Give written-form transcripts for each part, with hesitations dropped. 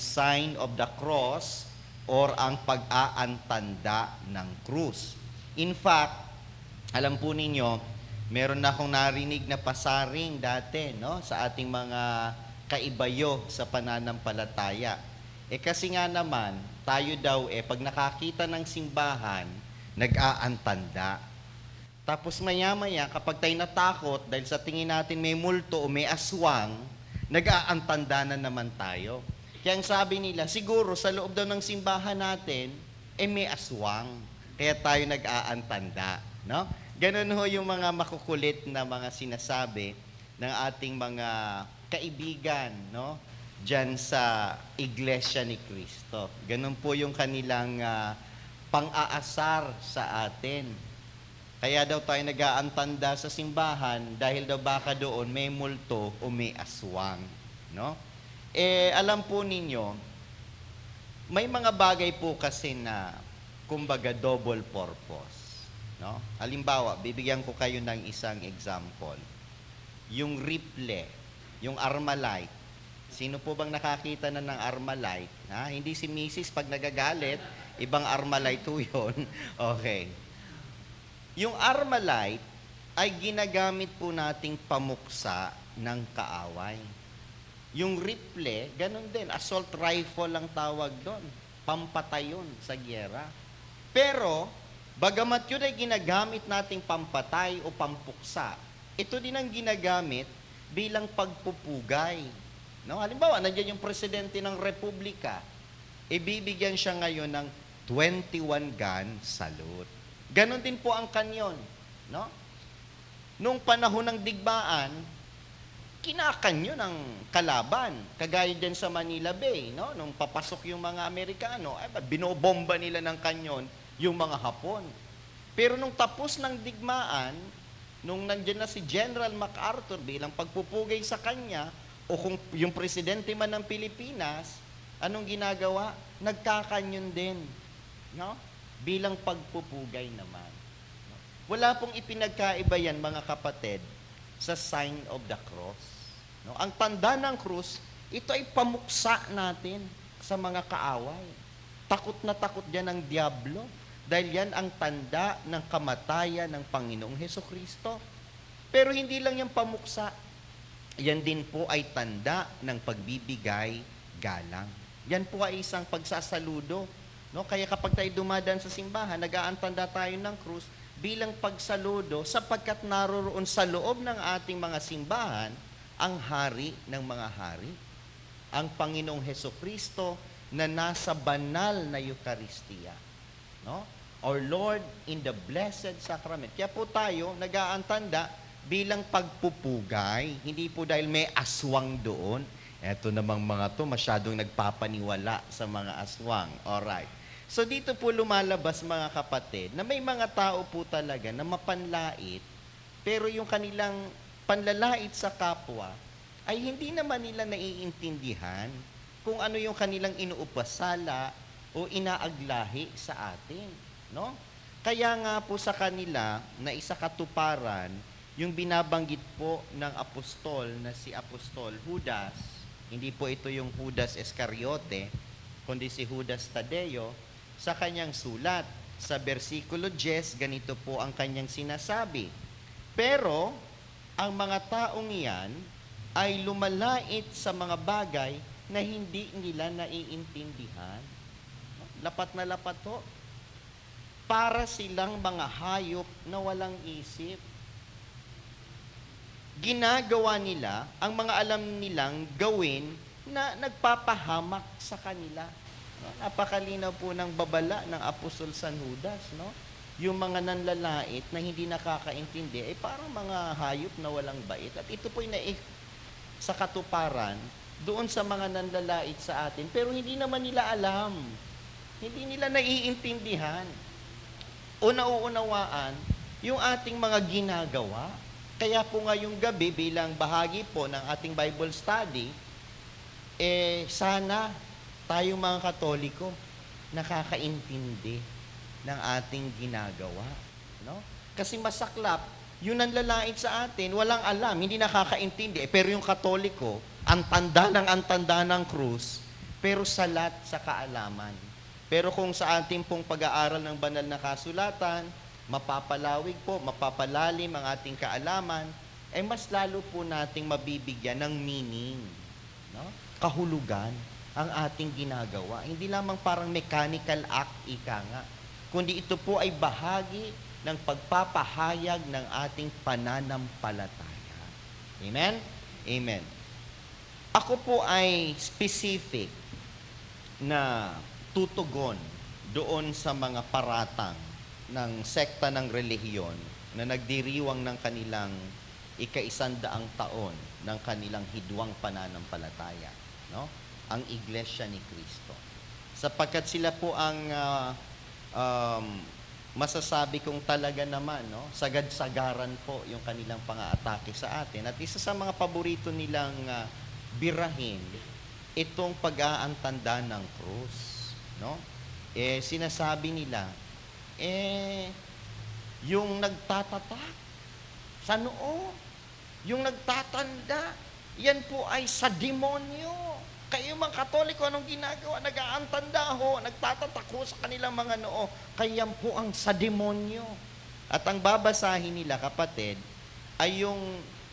sign of the cross or ang pag-aantanda ng krus. In fact, alam po ninyo, meron na akong narinig na pasaring dati, no, sa ating mga kaibayo sa pananampalataya. Kasi nga naman, tayo daw pag nakakita ng simbahan, nag-aantanda. Tapos maya-maya, kapag tayo natakot, dahil sa tingin natin may multo o may aswang, nag-aantanda na naman tayo. Kaya ang sabi nila, siguro sa loob daw ng simbahan natin, may aswang. Kaya tayo nag-aantanda. No? Ganun ho yung mga makukulit na mga sinasabi ng ating mga kaibigan, no? Diyan sa Iglesia ni Cristo. Ganun po yung kanilang pang-aasar sa atin. Kaya daw tayo nag-aantanda sa simbahan dahil daw baka doon may multo o may aswang. No? Alam po ninyo, may mga bagay po kasi na kumbaga double purpose. No? Halimbawa, bibigyan ko kayo ng isang example. Yung rifle, yung Armalite. Sino po bang nakakita na ng Armalite? Hindi si Mrs. pag nagagalit, ibang Armalite po yun. Okay. Yung Armalite ay ginagamit po nating pamuksa ng kaaway. Yung rifle, ganun din. Assault rifle lang tawag doon. Pampatay yun sa gyera. Pero, bagamat yun ay ginagamit nating pampatay o pampuksa, ito din ang ginagamit bilang pagpupugay. No? Halimbawa, nandiyan yung presidente ng republika, ibibigyan siya ngayon ng 21 gun salute. Ganon din po ang kanyon. No? Nung panahon ng digmaan, kinakanyo ng kalaban. Kagaya dyan sa Manila Bay, no? Nung papasok yung mga Amerikano, binobomba nila ng kanyon yung mga Hapon. Pero nung tapos ng digmaan, nung nandyan na si General MacArthur bilang pagpupugay sa kanya, o kung yung presidente man ng Pilipinas, anong ginagawa? Nagkakanyon din. No? Bilang pagpupugay naman. No? Wala pong ipinagkaiba yan, mga kapatid, sa sign of the cross. No? Ang tanda ng krus, ito ay pamuksa natin sa mga kaaway. Takot na takot yan ang Diablo. Dahil yan ang tanda ng kamatayan ng Panginoong Hesukristo. Pero hindi lang yung pamuksa. Yan din po ay tanda ng pagbibigay galang. Yan po ay isang pagsasaludo. No? Kaya kapag tayo dumadaan sa simbahan, nag-aantanda tayo ng krus bilang pagsaludo sapagkat naroroon sa loob ng ating mga simbahan ang hari ng mga hari. Ang Panginoong Hesukristo na nasa banal na Eucharistia. No? Our Lord in the Blessed Sacrament. Kaya po tayo nag-aantanda bilang pagpupugay, hindi po dahil may aswang doon. Eto namang mga to masyadong nagpapaniwala sa mga aswang. Alright. So dito po lumalabas, mga kapatid, na may mga tao po talaga na mapanlait, pero yung kanilang panlalait sa kapwa ay hindi naman nila naiintindihan kung ano yung kanilang inuupasala o inaaglahi sa atin. No? Kaya nga po sa kanila na isa katuparan yung binabanggit po ng apostol na si Apostol Judas. Hindi po ito yung Judas Iscariote, kundi si Judas Tadeo. Sa kanyang sulat, sa versikulo 10, ganito po ang kanyang sinasabi. Pero, ang mga taong iyan ay lumalait sa mga bagay na hindi nila naiintindihan. Lapat na lapat ho. Para silang mga hayop na walang isip. Ginagawa nila ang mga alam nilang gawin na nagpapahamak sa kanila. No? Napakalinaw po ng babala ng Apostol San Judas. No? Yung mga nanlalait na hindi nakakaintindi ay parang mga hayop na walang bait. At ito po'y sa katuparan doon sa mga nanlalait sa atin. Pero hindi naman nila alam. Hindi nila naiintindihan o nauunawaan yung ating mga ginagawa. Kaya po ngayong gabi bilang bahagi po ng ating Bible study, sana tayong mga Katoliko nakakaintindi ng ating ginagawa. No? Kasi masaklap, yung nanlalait sa atin, walang alam, hindi nakakaintindi. Pero yung Katoliko, ang tanda ng krus, pero salat sa kaalaman. Pero kung sa ating pong pag-aaral ng banal na kasulatan, mapapalawig po, mapapalalim ang ating kaalaman, ay mas lalo po nating mabibigyan ng meaning, no? Kahulugan ang ating ginagawa. Hindi lamang parang mechanical act, ika nga, kundi ito po ay bahagi ng pagpapahayag ng ating pananampalataya. Amen? Amen. Ako po ay specific na tutugon doon sa mga paratang ng sekta ng relihiyon na nagdiriwang ng kanilang ika-100 taon ng kanilang hidwang pananampalataya, no? Ang Iglesia ni Cristo. Sapagkat sila po ang masasabi kong talaga naman, no? Sagad-sagaran po yung kanilang pang-aatake sa atin. At isa sa mga paborito nilang birahin, itong pag-aantanda ng krus, no? Sinasabi nila, yung nagtatatak sa noo, yung nagtatanda, yan po ay sa demonyo. Kayo mga Katoliko, anong ginagawa? Nag-aantanda ho, nagtatatak ho sa kanilang mga noo. Kaya po ang sa demonyo. At ang babasahin nila, kapatid, ay yung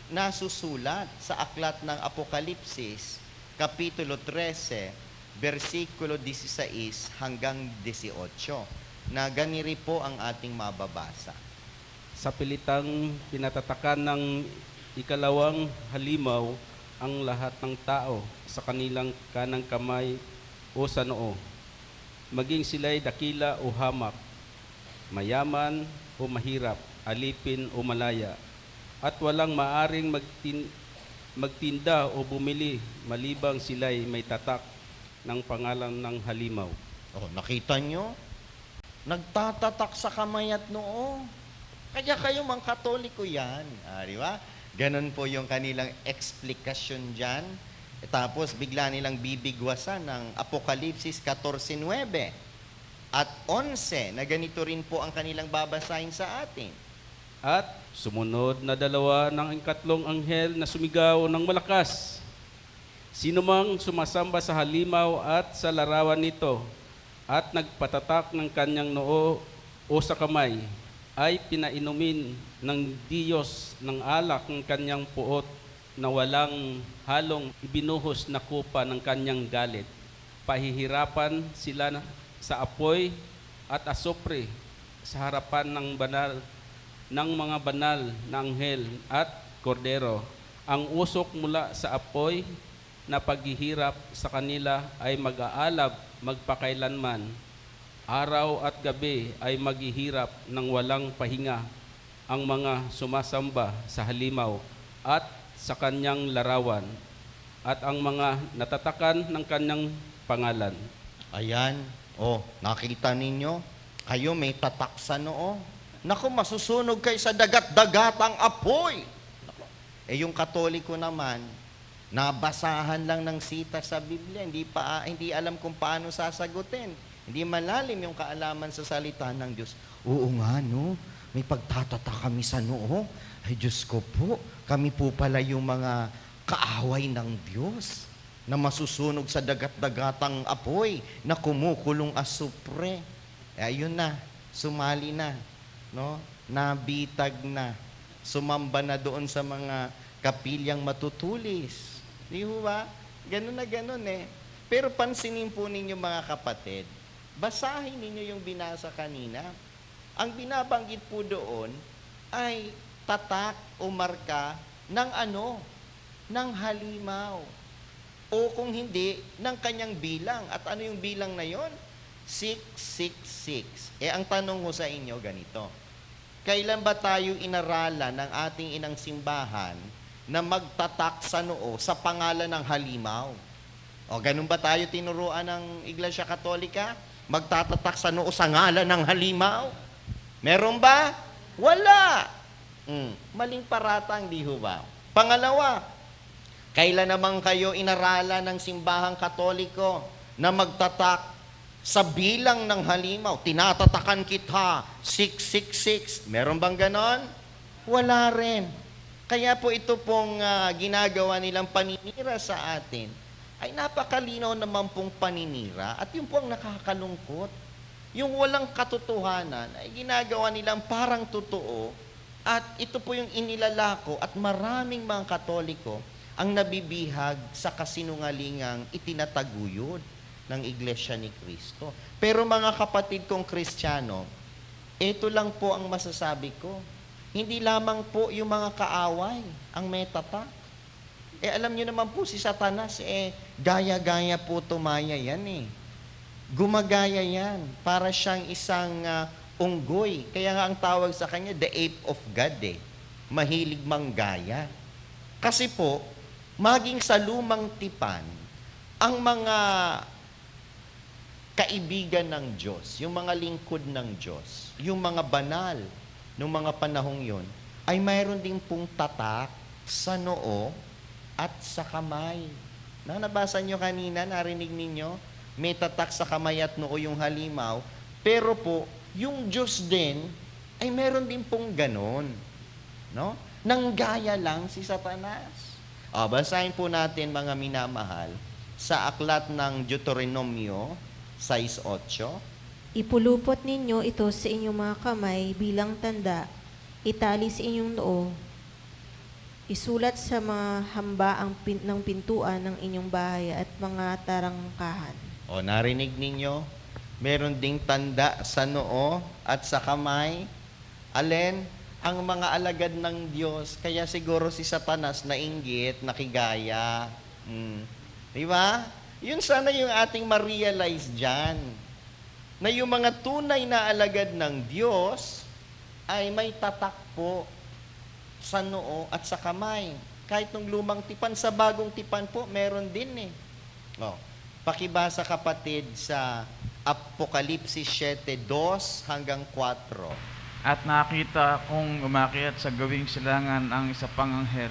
nasusulat sa aklat ng Apokalipsis, Kapitulo 13, versikulo 16 hanggang 18, na ganiri po ang ating mababasa. Sa pilitang pinatatakan ng ikalawang halimaw ang lahat ng tao sa kanilang kanang kamay o sa noo, maging sila'y dakila o hamak, mayaman o mahirap, alipin o malaya, at walang maaring magtinda o bumili malibang sila'y may tatak ng pangalan ng halimaw. Oh, nakita nyo? Nagtatatak sa kamay at noo. Kaya kayo mga Katoliko yan. Di ba? Ganon po yung kanilang explikasyon dyan. Tapos bigla nilang bibigwasan ng Apokalipsis 14:9 at 11 na ganito rin po ang kanilang babasahin sa atin. At sumunod na dalawa ng ikatlong anghel na sumigaw ng malakas, sino mang sumasamba sa halimaw at sa larawan nito at nagpatatak ng kanyang noo o sa kamay, ay pinainumin ng Diyos ng alak ng kanyang puot na walang halong ibinuhos na kupa ng kanyang galit. Pahihirapan sila sa apoy at asupre sa harapan ng mga banal na anghel at kordero. Ang usok mula sa apoy na paghihirap sa kanila ay mag-aalab magpakailanman. Araw at gabi ay maghihirap ng walang pahinga ang mga sumasamba sa halimaw at sa kanyang larawan at ang mga natatakan ng kanyang pangalan. Ayan. Nakita ninyo? Kayo may tatak sa noo. Naku, masusunog kayo sa dagat-dagatang apoy. Naku. Yung Katoliko naman, nabasahan lang ng sita sa Biblia, hindi alam kung paano sasagutin. Hindi malalim yung kaalaman sa salita ng Diyos. Oo nga, no? May pagtatata kami sa noo. Ay, Diyos ko po, kami po pala yung mga kaaway ng Diyos na masusunog sa dagat-dagatang apoy na kumukulong asupre. Ayun na, sumali na, no? Nabitag na. Sumamba na doon sa mga kapilyang matutulis. Di ba? Ganun na ganun eh. Pero pansinin po ninyo mga kapatid, basahin ninyo yung binasa kanina. Ang binabanggit po doon ay tatak o marka ng ng halimaw. O kung hindi, ng kanyang bilang. At ano yung bilang na yon? 666. Ang tanong ko sa inyo ganito. Kailan ba tayo inaralan ng ating inang simbahan na magtatak sa noo sa pangalan ng halimaw? O ganun ba tayo tinuruan ng Iglesia Katolika? Magtatatak sa noo sa ngalan ng halimaw? Meron ba? Wala. Maling paratang, di ho ba? Pangalawa, kailan naman kayo inaralan ng simbahang Katoliko na magtatak sa bilang ng halimaw? Tinatatakan kita, 666. Meron bang ganon? Wala rin. Kaya po ito pong ginagawa nilang paninira sa atin ay napakalinaw naman pong paninira at yun po ang nakakalungkot. Yung walang katotohanan ay ginagawa nilang parang totoo at ito po yung inilalako at maraming mga Katoliko ang nabibihag sa kasinungalingang itinataguyod ng Iglesia ni Cristo. Pero mga kapatid kong Kristiyano, ito lang po ang masasabi ko. Hindi lamang po yung mga kaaway ang may tatak. Alam nyo naman po si Satanas, gaya-gaya po tumaya yan Gumagaya yan. Para siyang isang unggoy. Kaya nga ang tawag sa kanya, the ape of God Mahilig manggaya. Kasi po, maging sa lumang tipan, ang mga kaibigan ng Diyos, yung mga lingkod ng Diyos, yung mga banal, nung mga panahong yon, ay mayroon din pong tatak sa noo at sa kamay. Nabasa nyo kanina, narinig ninyo, may tatak sa kamay at noo yung halimaw, pero po, yung Diyos din, ay meron din pong ganon. No? Nanggaya lang si Satanas. Basahin po natin mga minamahal, sa aklat ng Deuteronomio 6:8. Ipulupot ninyo ito sa inyong mga kamay bilang tanda, itali sa inyong noo, isulat sa mga hamba ng pintuan ng inyong bahay at mga tarangkahan. Narinig ninyo? Meron ding tanda sa noo at sa kamay. Alin? Ang mga alagad ng Diyos. Kaya siguro si Satanas nainggit, nakigaya. Di ba? Yun sana yung ating ma-realize dyan. Na yung mga tunay na alagad ng Diyos ay may tatak po sa noo at sa kamay. Kahit nung lumang tipan, sa bagong tipan po, meron din Pakibasa kapatid sa Apokalipsis 7:2 hanggang 4. At nakita kong umakyat sa gawing silangan ang isa pang anghel.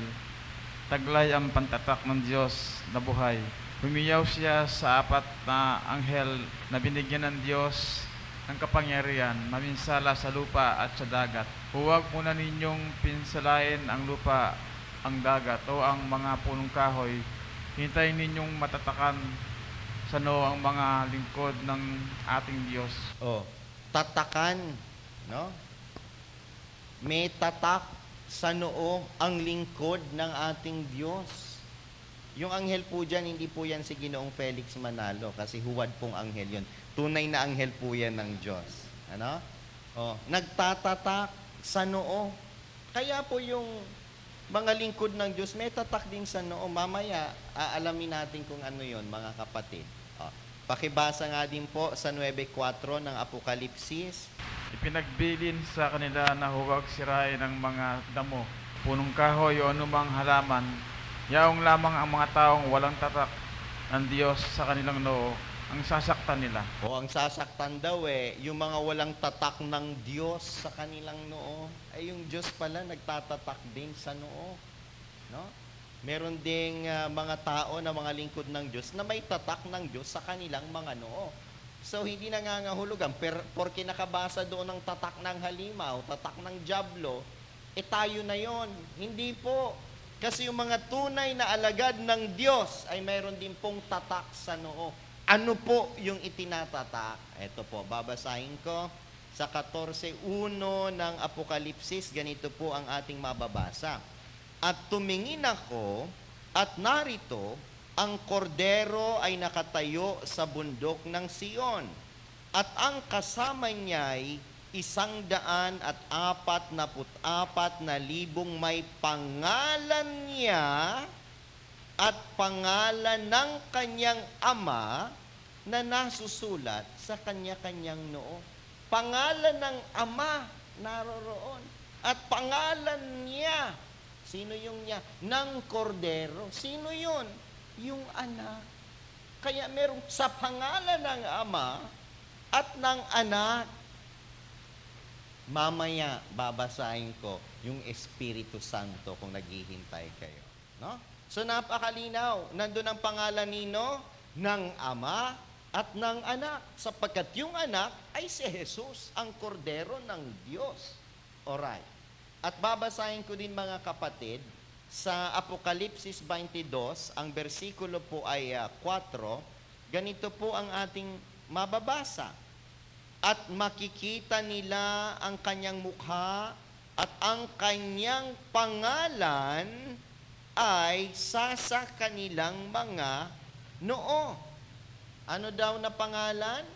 Taglay ang pantatak ng Diyos na buhay. Humiyaw siya sa apat na anghel na binigyan ng Diyos ng kapangyarihan, maminsala sa lupa at sa dagat. Huwag muna ninyong pinsalain ang lupa, ang dagat o ang mga punong kahoy. Hintayin ninyong matatakan sa noo ang mga lingkod ng ating Diyos. Tatakan, no? May tatak sa noo ang lingkod ng ating Diyos. Yung anghel po dyan, hindi po yan si Ginoong Felix Manalo kasi huwad pong anghel yun. Tunay na anghel po yan ng Diyos. Ano? Nagtatatak sa noo. Kaya po yung mga lingkod ng Diyos, may tatak din sa noo. Mamaya, aalamin natin kung ano yun, mga kapatid. Pakibasa nga din po sa 9:4 ng Apokalipsis. Ipinagbilin sa kanila na huwag sirain ng mga damo, punong kahoy o anumang halaman. Yaong lamang ang mga taong walang tatak ng Diyos sa kanilang noo ang sasaktan nila. Ang sasaktan daw yung mga walang tatak ng Diyos sa kanilang noo. Ay yung Diyos pala nagtatatak din sa noo. No? Meron ding mga tao na mga lingkod ng Diyos na may tatak ng Diyos sa kanilang mga noo. So, hindi nangangahulugan. Porke nakabasa doon ng tatak ng halimaw, tatak ng dyablo, tayo na yon. Hindi po. Kasi yung mga tunay na alagad ng Diyos ay mayroon din pong tatak sa noo. Ano po yung itinatatak? Ito po, babasahin ko sa 14:1 ng Apokalipsis. Ganito po ang ating mababasa. At tumingin ako, at narito, ang kordero ay nakatayo sa bundok ng Sion, at ang kasama niya'y 144,000 may pangalan niya at pangalan ng kanyang ama na nasusulat sa kanya-kanyang noo. Pangalan ng ama naroroon at pangalan niya. Sino yung niya? Ng kordero. Sino yun? Yung anak. Kaya merong sa pangalan ng ama at ng anak. Mamaya, babasahin ko yung Espiritu Santo kung naghihintay kayo. No? So, napakalinaw. Nandun ang pangalan nino ng Ama at ng Anak. Sapagkat yung anak ay si Jesus, ang kordero ng Diyos. Alright. At babasahin ko din mga kapatid sa Apokalipsis 22, ang bersikulo po ay 4, ganito po ang ating mababasa. At makikita nila ang kanyang mukha at ang kanyang pangalan ay sa kanilang mga noo. Ano daw na pangalan?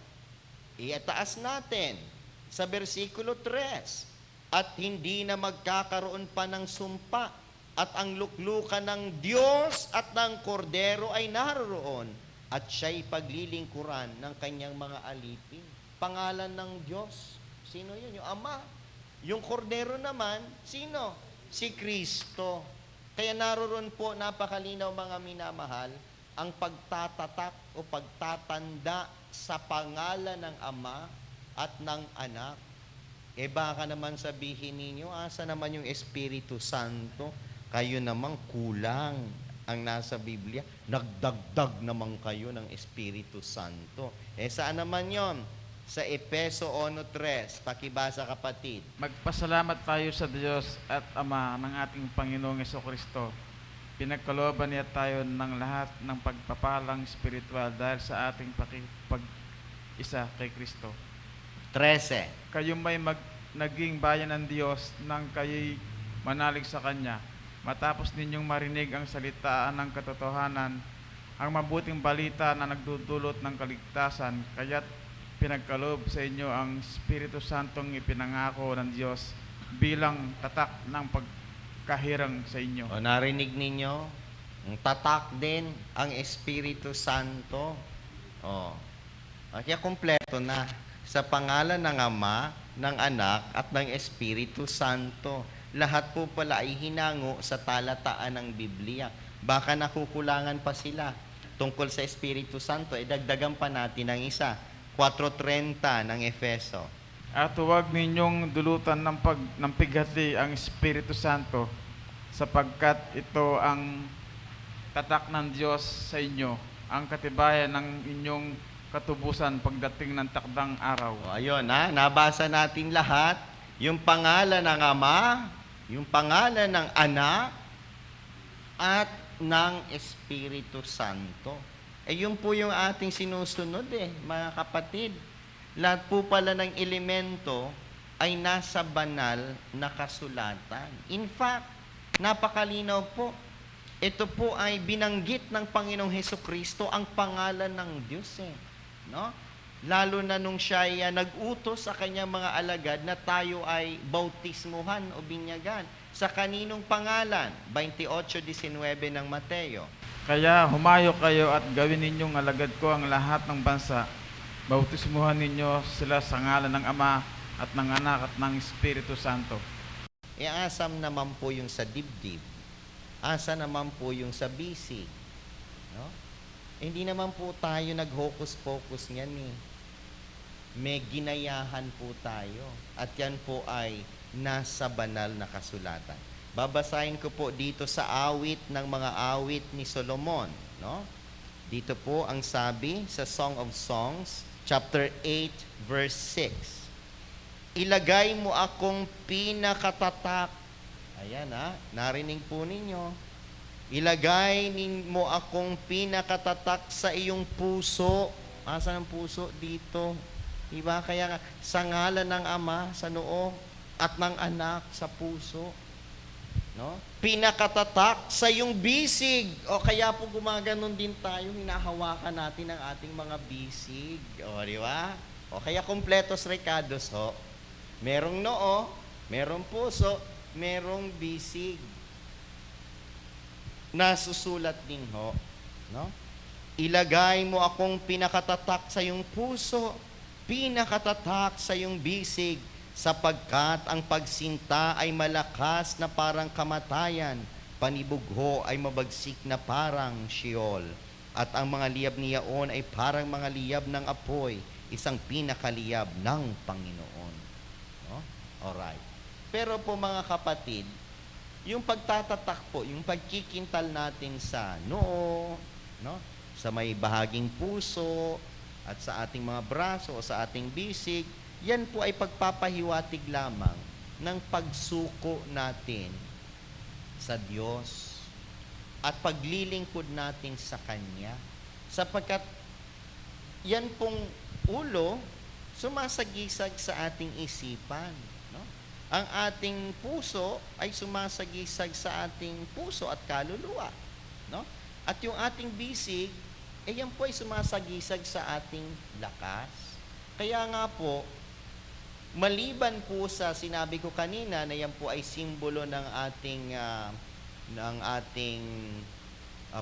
Iataas natin sa bersikulo 3. At hindi na magkakaroon pa ng sumpa, at ang luklukan ng Diyos at ng Kordero ay naroon, at siya'y paglilingkuran ng kanyang mga alipin. Pangalan ng Diyos, sino yun? Yung Ama. Yung Kordero naman, sino? Si Kristo. Kaya naroon po, napakalinaw mga minamahal, ang pagtatatak o pagtatanda sa pangalan ng Ama at ng Anak. Baka naman sabihin ninyo, asa naman yung Espiritu Santo? Kayo naman kulang ang nasa Biblia. Nagdagdag naman kayo ng Espiritu Santo. Saan naman yon? Sa Efeso 1:3. Pakibasa kapatid. Magpasalamat tayo sa Diyos at Ama ng ating Panginoong Jesucristo. Pinagkalooban niya tayo ng lahat ng pagpapalang spiritual dahil sa ating pakipag-isa kay Kristo. 13. Kayo may naging bayan ng Diyos nang kayo'y manalig sa Kanya. Matapos ninyong marinig ang salitaan ng katotohanan, ang mabuting balita na nagdudulot ng kaligtasan, kaya't pinagkaloob sa inyo ang Espiritu Santong ipinangako ng Diyos bilang tatak ng pagkahirang sa inyo. O narinig ninyo? Ang tatak din ang Espiritu Santo. Kaya kumpleto na sa pangalan ng Ama, ng Anak at ng Espiritu Santo. Lahat po pala ay hinango sa talataan ng Biblia. Baka nakukulangan pa sila tungkol sa Espiritu Santo. Dagdagan pa natin ang isa. 4:30 ng Efeso. At huwag ninyong dulutan ng pighati ang Espiritu Santo, sapagkat ito ang tatak ng Diyos sa inyo, ang katibayan ng inyong katubusan pagdating ng takdang araw. Ayun nabasa natin lahat. Yung pangalan ng Ama, yung pangalan ng Anak, at ng Espiritu Santo. Yun po yung ating sinusunod mga kapatid. Lahat po pala ng elemento ay nasa banal na kasulatan. In fact, napakalinaw po. Ito po ay binanggit ng Panginoong Hesukristo ang pangalan ng Diyos no? Lalo na nung siya ay nag-utos sa kanyang mga alagad na tayo ay bautismuhan o binyagan. Sa kaninong pangalan? 28:19 ng Mateo. Kaya humayo kayo at gawin ninyong alagad ko ang lahat ng bansa. Bautismuhan ninyo sila sa ngalan ng Ama at ng Anak at ng Espiritu Santo. Asam naman po yung sa dibdib. Asa naman po yung sa bisig. No? Hindi naman po tayo nag-hocus-pocus niyan May ginayahan po tayo. At yan po ay nasa banal na kasulatan. Babasahin ko po dito sa awit ng mga awit ni Solomon. No? Dito po ang sabi sa Song of Songs, chapter 8, verse 6. Ilagay mo akong pinakatatak. Ayan narinig po ninyo. Ilagay mo akong pinakatatak sa iyong puso. Asa ng puso? Dito. Diba? Kaya sa ngalan ng Ama, sa noo, at ng Anak, sa puso. No? Pinakatatak sa iyong bisig. O kaya po gumaganon din tayo, hinahawakan natin ang ating mga bisig. O, di ba? O kaya kompletos recados Merong noo, merong puso, merong bisig. Nasusulat din no? Ilagay mo akong pinakatatak sa iyong puso, pinakatatak sa iyong bisig, sapagkat ang pagsinta ay malakas na parang kamatayan, panibugho ay mabagsik na parang Sheol, at ang mga liyab ni Yaon ay parang mga liyab ng apoy, isang pinakaliyab ng Panginoon. No? Alright. Pero po mga kapatid, yung pagtatatak po, yung pagkikintal natin sa noo, no? Sa may bahaging puso, at sa ating mga braso o sa ating bisig, yan po ay pagpapahiwatig lamang ng pagsuko natin sa Diyos. at paglilingkod natin sa Kanya. Sapagkat yan pong ulo, sumasagisag sa ating isipan. No? Ang ating puso ay sumasagisag sa ating puso at kaluluwa. No? At yung ating bisig, yan po ay sumasagisag sa ating lakas. Kaya nga po, maliban po sa sinabi ko kanina na yan po ay simbolo ng ating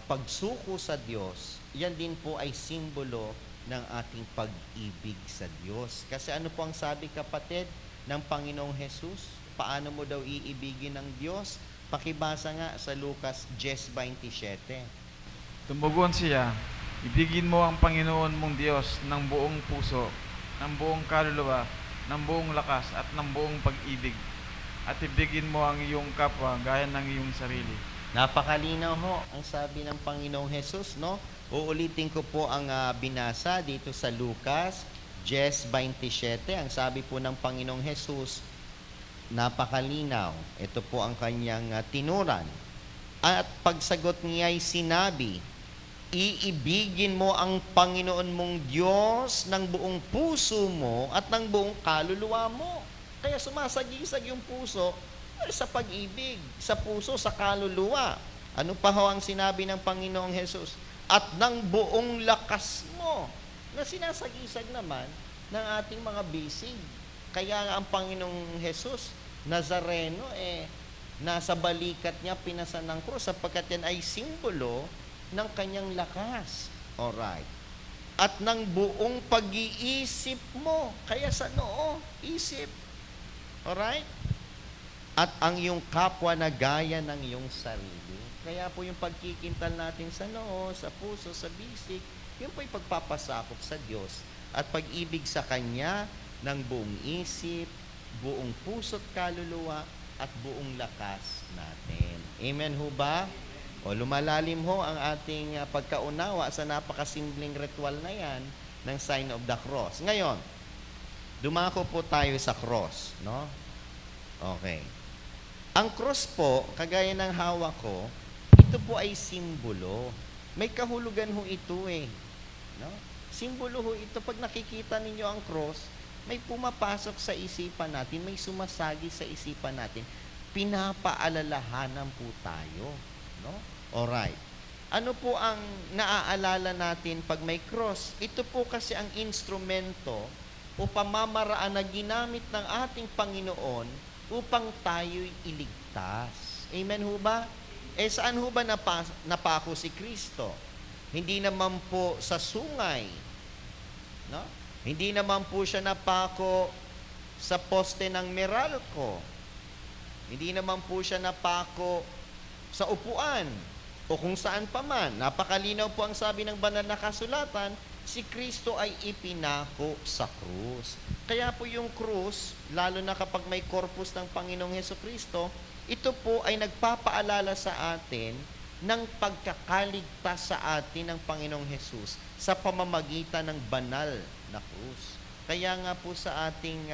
pagsuko sa Diyos, yan din po ay simbolo ng ating pag-ibig sa Diyos. Kasi ano po ang sabi, kapatid, ng Panginoong Jesus? Paano mo daw iibigin ng Diyos? Pakibasa nga sa Lucas 10:27. Tumugon siya, ibigin mo ang Panginoon mong Diyos ng buong puso, ng buong kaluluwa, ng buong lakas at ng buong pag-ibig. At ibigin mo ang iyong kapwa gaya ng iyong sarili. Napakalinaw ho ang sabi ng Panginoong Jesus, no? Uulitin ko po ang binasa dito sa Lucas 10:27. Ang sabi po ng Panginoong Jesus, napakalinaw. Ito po ang kanyang tinuran. At pagsagot niya ay sinabi, iibigin mo ang Panginoon mong Diyos ng buong puso mo at ng buong kaluluwa mo. Kaya sumasagisag yung puso sa pag-ibig, sa puso, sa kaluluwa. Ano pa ho ang sinabi ng Panginoong Jesus? At ng buong lakas mo, na sinasagisag naman ng ating mga bisig. Kaya nga ang Panginoong Jesus, Nazareno, nasa balikat niya pinasan ng krus sapagkat yan ay simbolo ng kanyang lakas. Alright. At ng buong pag-iisip mo, kaya sa noo, isip. Alright? At ang iyong kapwa na gaya ng iyong sarili. Kaya po yung pagkikintal natin sa noo, sa puso, sa bisig, yun po yung pagpapasakop sa Diyos at pag-ibig sa Kanya ng buong isip, buong puso't kaluluwa, at buong lakas natin. Amen ho ba? O lumalalim ho ang ating pagkaunawa sa napakasimpleng ritual na yan ng sign of the cross. Ngayon, dumako po tayo sa cross, no? Okay. Ang cross po, kagaya ng hawak ko, ito po ay simbolo. May kahulugan ho ito no? Simbolo ho ito. Pag nakikita ninyo ang cross, may pumapasok sa isipan natin, may sumasagi sa isipan natin. Pinapaalalahanan po tayo, no? Alright. Ano po ang naaalala natin pag may cross? Ito po kasi ang instrumento o pamamaraan na ginamit ng ating Panginoon upang tayo'y iligtas. Amen ho ba? Saan ho ba napako si Kristo? Hindi naman po sa sungay. No? Hindi naman po siya napako sa poste ng Meralco. Hindi naman po siya napako sa upuan o kung saan pa man. Napakalinaw po ang sabi ng banal na kasulatan, si Kristo ay ipinako sa krus. Kaya po yung krus, lalo na kapag may korpus ng Panginoong Hesukristo, ito po ay nagpapaalala sa atin ng pagkakaligtas sa atin ng Panginoong Hesus sa pamamagitan ng banal na krus. Kaya nga po sa ating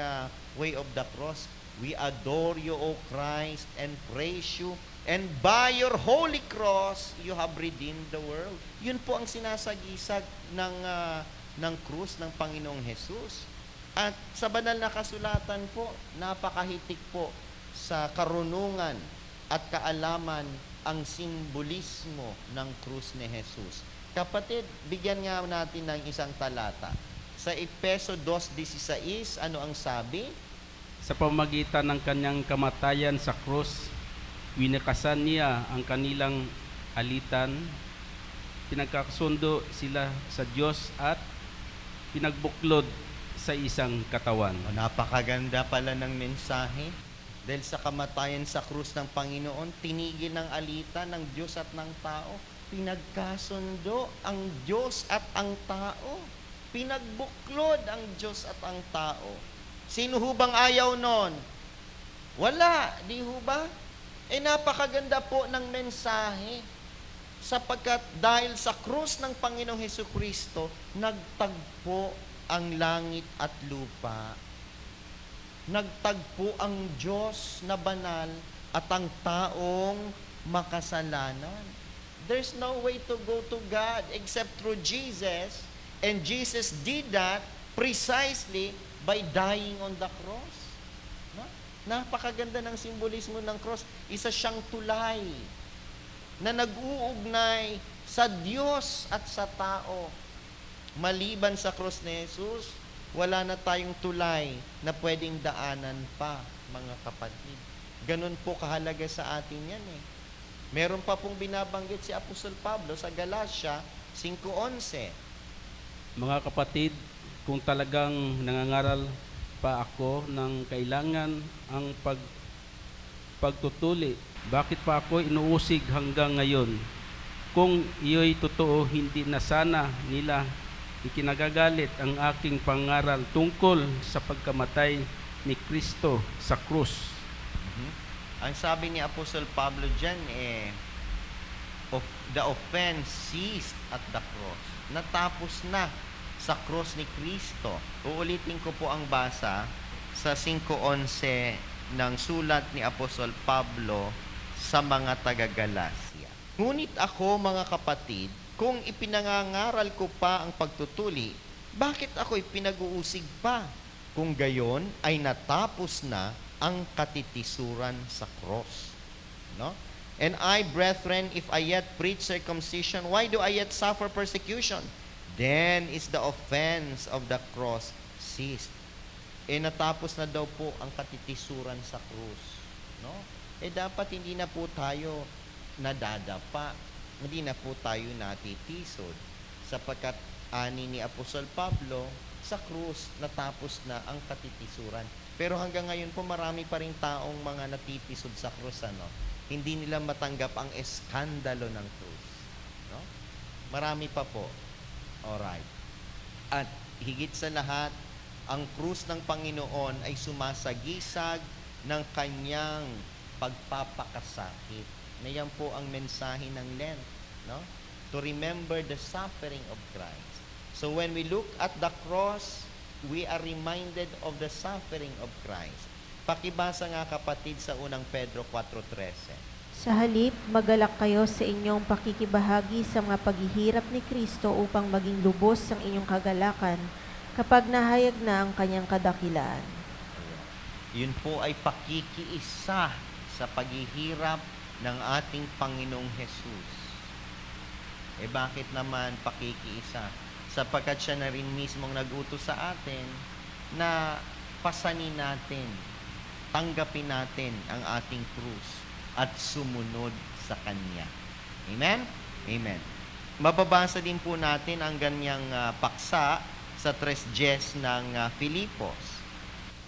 way of the cross, we adore you, O Christ, and praise you, and by your holy cross, you have redeemed the world. Yun po ang sinasagisag ng krus ng Panginoong Hesus. At sa banal na kasulatan po, napakahitik po sa karunungan at kaalaman ang simbolismo ng krus ni Jesus. Kapatid, bigyan nga natin ng isang talata. Sa Efeso 2:16, ano ang sabi? Sa pamamagitan ng kanyang kamatayan sa krus, winakasan niya ang kanilang alitan, pinagkasundo sila sa Diyos at pinagbuklod sa isang katawan. O, napakaganda pala ng mensahe. Dahil sa kamatayan sa krus ng Panginoon, tinigil ng alitan ng Diyos at ng tao. Pinagkasundo ang Diyos at ang tao. Pinagbuklod ang Diyos at ang tao. Sino ho bang ayaw nun? Wala, di ho ba? Napakaganda po ng mensahe. Sapagkat dahil sa krus ng Panginoong Hesukristo, nagtagpo ang langit at lupa. Nagtagpo ang Diyos na banal at ang taong makasalanan. There's no way to go to God except through Jesus. And Jesus did that precisely by dying on the cross. No? Napakaganda ng simbolismo ng cross. Isa siyang tulay na nag-uugnay sa Diyos at sa tao. Maliban sa cross ni Jesus, wala na tayong tulay na pwedeng daanan pa, mga kapatid. Ganun po kahalaga sa atin yan eh. Meron pa pong binabanggit si Apostol Pablo sa Galatia 5:11. Mga kapatid, kung talagang nangangaral pa ako ng kailangan ang pagtutuli, bakit pa ako inuusig hanggang ngayon? Kung iyo'y totoo, hindi na sana nila ikinagagalit ang aking pangaral tungkol sa pagkamatay ni Kristo sa krus. Ang sabi ni Apostol Pablo dyan the offense ceased at the cross. Natapos na sa cross ni Kristo. Uulitin ko po ang basa sa 5:11 ng sulat ni Apostol Pablo sa mga taga-Galacia. Ngunit ako, mga kapatid, kung ipinangangaral ko pa ang pagtutuli, bakit ako'y pinag-uusig pa? Kung gayon ay natapos na ang katitisuran sa cross. No? And I, brethren, if I yet preach circumcision, why do I yet suffer persecution? Then is the offense of the cross ceased. Natapos na daw po ang katitisuran sa krus. No? Dapat hindi na po tayo nadadapa. Hindi na po tayo natitisod. Sapagkat ani ni Apostol Pablo, sa krus, natapos na ang katitisuran. Pero hanggang ngayon po, marami pa rin taong mga natitisod sa krus, hindi nila matanggap ang eskandalo ng krus. No? Marami pa po. Alright. At higit sa lahat, ang krus ng Panginoon ay sumasagisag ng kanyang pagpapakasakit. Na yan po ang mensahe ng Lent. No? To remember the suffering of Christ. So when we look at the cross, we are reminded of the suffering of Christ. Pakibasa nga kapatid sa unang Pedro 4:13. Sa halip, magalak kayo sa inyong pakikibahagi sa mga paghihirap ni Kristo upang maging lubos ang inyong kagalakan kapag nahayag na ang kanyang kadakilaan. Yun po ay pakikiisa sa paghihirap ng ating Panginoong Jesus. Bakit naman pakikiisa? Sapagkat siya na rin mismong nag-utos sa atin na pasanin natin, tanggapin natin ang ating krus at sumunod sa Kanya. Amen? Amen. Mababasa din po natin ang ganyang paksa sa 3:10 ng Filipos.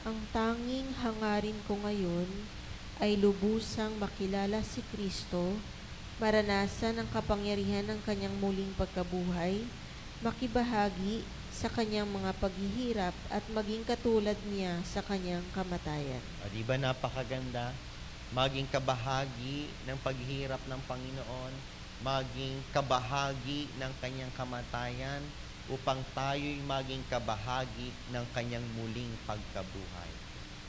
Ang tanging hangarin ko ngayon ay lubusang makilala si Kristo, maranasan ang kapangyarihan ng kanyang muling pagkabuhay, makibahagi sa kanyang mga paghihirap at maging katulad niya sa kanyang kamatayan. Di ba napakaganda? Maging kabahagi ng paghihirap ng Panginoon, maging kabahagi ng kanyang kamatayan, upang tayo'y maging kabahagi ng kanyang muling pagkabuhay.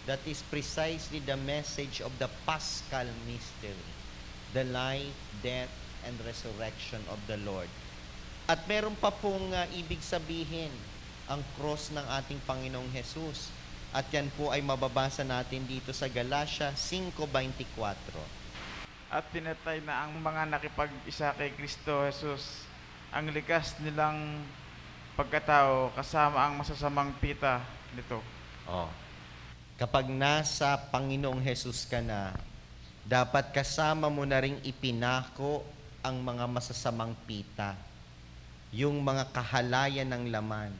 That is precisely the message of the Paschal mystery, the life, death, and resurrection of the Lord. At meron pa pong ibig sabihin ang cross ng ating Panginoong Jesus. At yan po ay mababasa natin dito sa Galatia 5:24. At pinatay na ang mga nakipag-isa kay Kristo Jesus, ang likas nilang pagkatao kasama ang masasamang pita nito. Kapag nasa Panginoong Jesus ka na, dapat kasama mo na ring ipinako ang mga masasamang pita, yung mga kahalayan ng laman.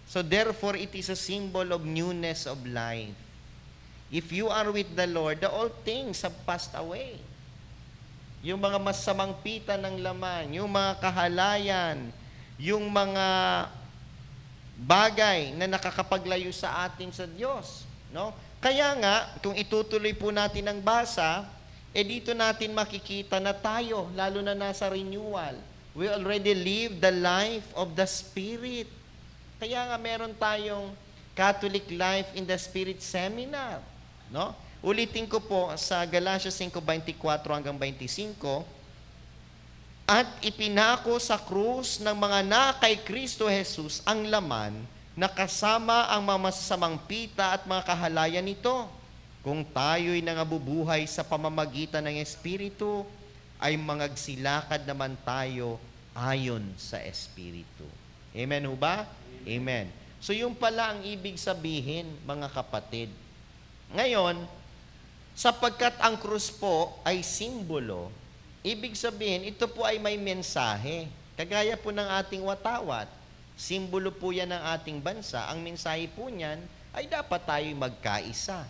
So therefore, it is a symbol of newness of life. If you are with the Lord, the old things have passed away. Yung mga masamang pita ng laman, yung mga kahalayan, yung mga bagay na nakakapaglayo sa atin sa Diyos. No? Kaya nga, kung itutuloy po natin ang basa, dito natin makikita na tayo, lalo na nasa renewal, we already live the life of the Spirit. Kaya nga meron tayong Catholic Life in the Spirit Seminar. No? Ulitin ko po sa Galatia 5:24 hanggang 25, at ipinako sa krus ng mga na kay Kristo Jesus ang laman na kasama ang mga masasamang pita at mga kahalayan nito. Kung tayo'y nangabubuhay sa pamamagitan ng Espiritu, ay mangagsilakad naman tayo ayon sa Espiritu. Amen ho ba? Amen. So yung pala ang ibig sabihin, mga kapatid. Ngayon, sapagkat ang krus po ay simbolo, ibig sabihin, ito po ay may mensahe. Kagaya po ng ating watawat, simbolo po yan ng ating bansa. Ang mensahe po niyan ay dapat tayo'y magkaisa.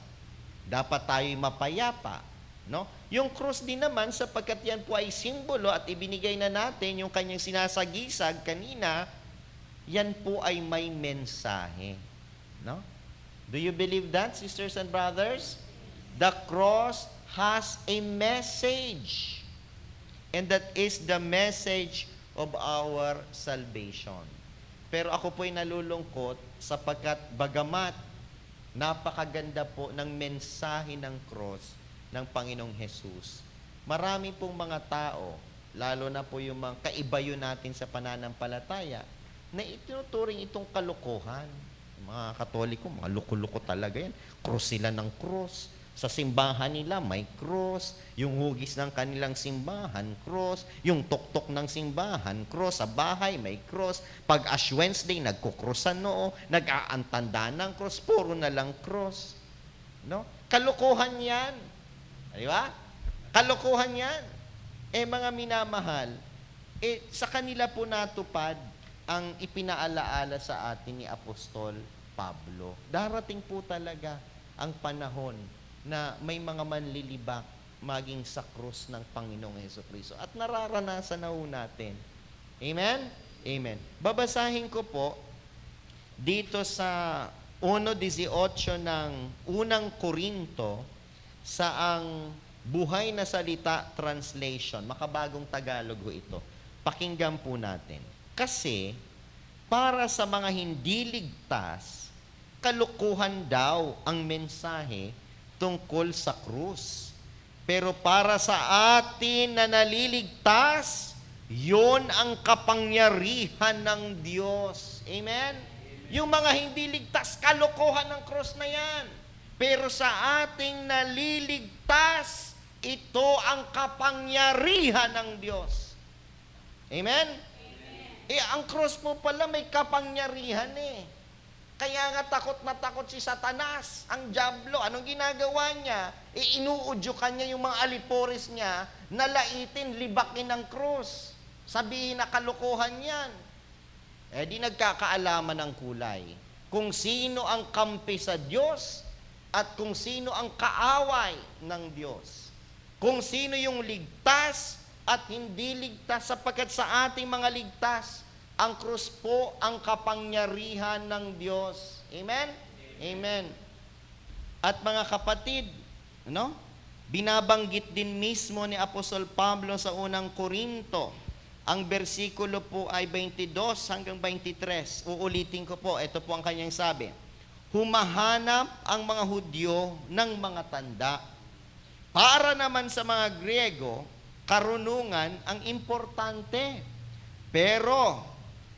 Dapat tayo'y mapayapa. No? Yung krus din naman, sapagkat yan po ay simbolo at ibinigay na natin yung kanyang sinasagisag kanina, yan po ay may mensahe. No? Do you believe that, sisters and brothers? The cross has a message. And that is the message of our salvation. Pero ako po'y nalulungkot sapagkat bagamat napakaganda po ng mensahe ng cross ng Panginoong Jesus, marami pong mga tao, lalo na po yung mga kaibayo natin sa pananampalataya, na itinuturing itong kalokohan. Mga Katoliko, mga loko-loko talaga yan. Cross sila ng cross. Sa simbahan nila, may cross. Yung hugis ng kanilang simbahan, cross. Yung tuktok ng simbahan, cross. Sa bahay, may cross. Pag Ash Wednesday, nagkukrosan noo. Nag-aantanda ng cross. Puro na lang cross. No? Kalokohan yan. Di ba? Kalokohan yan. Mga minamahal, sa kanila po natupad ang ipinaalaala sa atin ni Apostol Pablo. Darating po talaga ang panahon na may mga manlilibak maging sa krus ng Panginoong Hesukristo. At nararanasan na ho natin. Amen? Amen. Babasahin ko po dito sa 1:18 ng unang Korinto sa ang Buhay na Salita Translation. Makabagong Tagalog ho ito. Pakinggan po natin. Kasi, para sa mga hindi ligtas, kalukuhan daw ang mensahe tungkol sa krus. Pero para sa atin na naliligtas, yon ang kapangyarihan ng Diyos. Amen? Yung mga hindi ligtas, kalukuhan ng krus na yan. Pero sa ating naliligtas, ito ang kapangyarihan ng Diyos. Amen? Ang cross mo pala may kapangyarihan eh. Kaya nga takot na takot si Satanas, ang dyablo. Anong ginagawa niya? Inuudyo kanya yung mga alipores niya, nalaitin, libakin ng cross. Sabihin na kalokohan yan. Di nagkakaalaman ng kulay. Kung sino ang kampi sa Diyos at kung sino ang kaaway ng Diyos. Kung sino yung ligtas at hindi ligtas, sapagkat sa ating mga ligtas, ang krus po ang kapangyarihan ng Diyos. Amen? Amen. At mga kapatid, binabanggit din mismo ni Apostol Pablo sa unang Korinto. Ang bersikulo po ay 22 hanggang 23. Uulitin ko po, ito po ang kanyang sabi. Humahanap ang mga Hudyo ng mga tanda. Para naman sa mga Griego, karunungan ang importante. Pero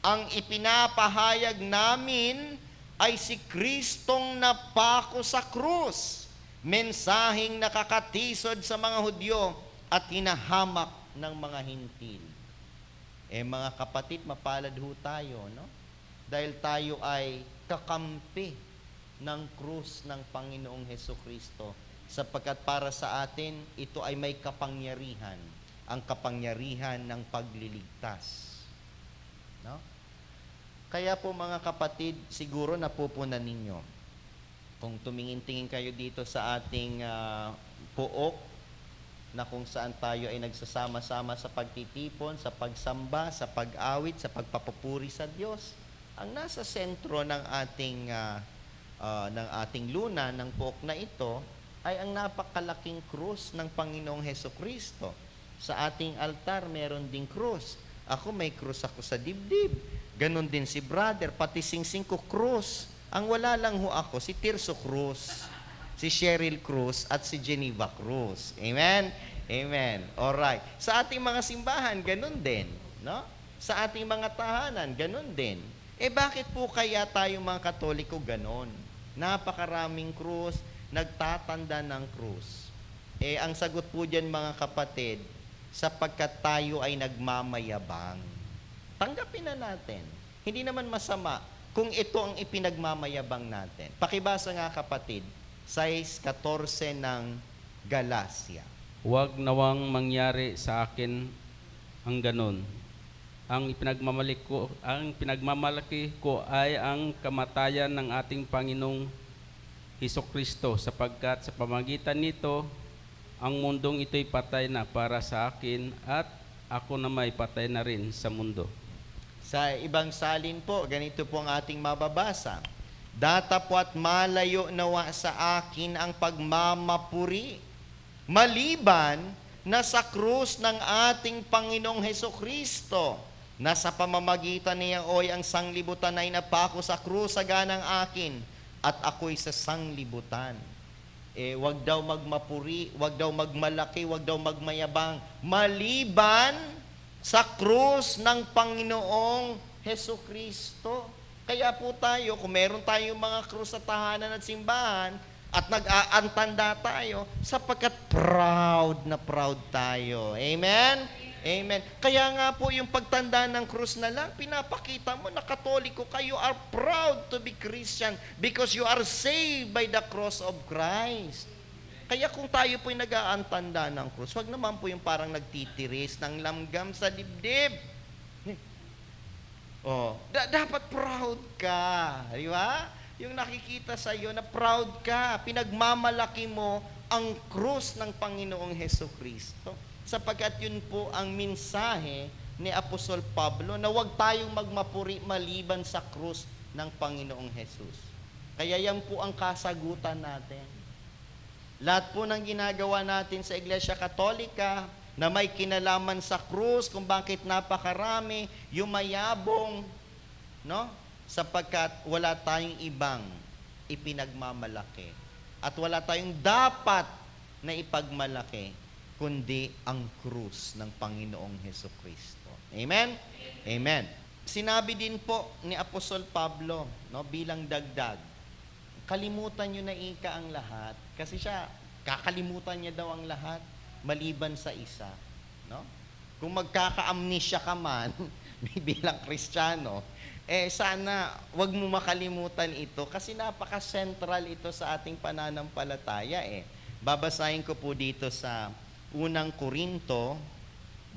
ang ipinapahayag namin ay si Kristong napako sa krus, mensaheng nakakatisod sa mga Hudyo at hinahamak ng mga hintil. Mga kapatid, mapalad ho tayo, no? Dahil tayo ay kakampi ng krus ng Panginoong Hesukristo, sapagkat para sa atin, ito ay may kapangyarihan, ang kapangyarihan ng pagliligtas. No? Kaya po mga kapatid, siguro napupunan ninyo, kung tumingin-tingin kayo dito sa ating pook, na kung saan tayo ay nagsasama-sama sa pagtitipon, sa pagsamba, sa pag-awit, sa pagpapupuri sa Diyos, ang nasa sentro ng ating luna, ng pook na ito, ay ang napakalaking krus ng Panginoong Hesukristo. Sa ating altar, meron ding krus. Ako, may krus ako sa dibdib. Ganon din si brother, pati singsing ko krus. Ang wala lang ho ako, si Tirso Cruz, si Cheryl Cruz, at si Geneva Cruz. Amen? Amen. Alright. Sa ating mga simbahan, ganun din. No? Sa ating mga tahanan, ganun din. Bakit po kaya tayo mga Katoliko ganun? Napakaraming krus, nagtatanda ng krus. Ang sagot po dyan mga kapatid, sapagkat tayo ay nagmamayabang. Tanggapin na natin. Hindi naman masama kung ito ang ipinagmamayabang natin. Pakibasa nga kapatid, 6:14 ng Galacia. Huwag nawang mangyari sa akin ang ganon. Ang pinagmamalaki ko ay ang kamatayan ng ating Panginoong Hesukristo, sapagkat sa pamagitan nito, ang mundong ito'y patay na para sa akin at ako na may patay na rin sa mundo. Sa ibang salin po, ganito po ang ating mababasa. Datapwat malayo nawa sa akin ang pagmamapuri, maliban na sa krus ng ating Panginoong Hesukristo, na sa pamamagitan niya oy ang sanglibutan ay napako sa krus sa ganang akin, at ako'y sa sanglibutan. Wag daw magmapuri, wag daw magmalaki, wag daw magmayabang, maliban sa krus ng Panginoong Hesukristo. Kaya po tayo, kung meron tayong mga krus sa tahanan at simbahan, at nag-aantanda tayo, sapagkat proud na proud tayo. Amen? Amen. Kaya nga po yung pagtanda ng krus na lang, pinapakita mo na Katoliko kayo are proud to be Christian because you are saved by the cross of Christ. Kaya kung tayo po'y nag-aantanda ng krus, wag naman po yung parang nagtitiris ng langgam sa dibdib. Dapat proud ka. Di ba? Yung nakikita sa iyo na proud ka, pinagmamalaki mo ang krus ng Panginoong Hesukristo. Sapagkat yun po ang mensahe ni Apostol Pablo na huwag tayong magmapuri maliban sa krus ng Panginoong Hesus. Kaya yan po ang kasagutan natin. Lahat po ng ginagawa natin sa Iglesia Katolika na may kinalaman sa krus, kung bakit napakarami, yumayabong, no? Sapagkat wala tayong ibang ipinagmamalaki. At wala tayong dapat na ipagmalaki, kundi ang krus ng Panginoong Hesukristo. Amen? Amen. Sinabi din po ni Apostol Pablo, no, bilang dagdag, kalimutan nyo na ika ang lahat, kasi siya, kakalimutan niya daw ang lahat, maliban sa isa. No? Kung magkaka-amnesia ka man, bilang Kristiyano, sana wag mo makalimutan ito, kasi napaka-central ito sa ating pananampalataya. Babasahin ko po dito sa Unang Korinto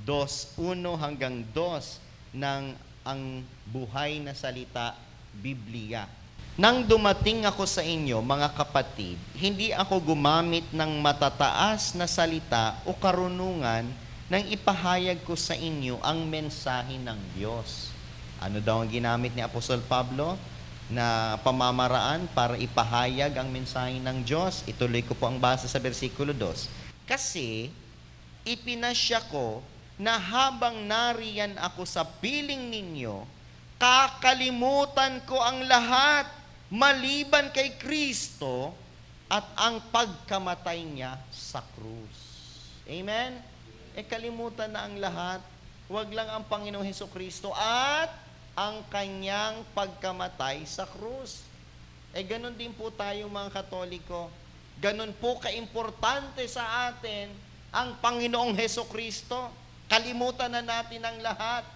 2:1-2 ng ang buhay na salita Biblia. Nang dumating ako sa inyo, mga kapatid, hindi ako gumamit ng matataas na salita o karunungan nang ipahayag ko sa inyo ang mensahe ng Diyos. Ano daw ang ginamit ni Apostol Pablo na pamamaraan para ipahayag ang mensahe ng Diyos? Ituloy ko po ang basa sa versikulo 2. Kasi ipinasya ko na habang nariyan ako sa piling ninyo, kakalimutan ko ang lahat maliban kay Kristo at ang pagkamatay niya sa krus. Amen? Kalimutan na ang lahat. Huwag lang ang Panginoong Hesukristo at ang kanyang pagkamatay sa krus. Ganun din po tayo mga Katoliko. Ganun po kaimportante sa atin ang Panginoong Hesukristo. Kalimutan na natin ang lahat.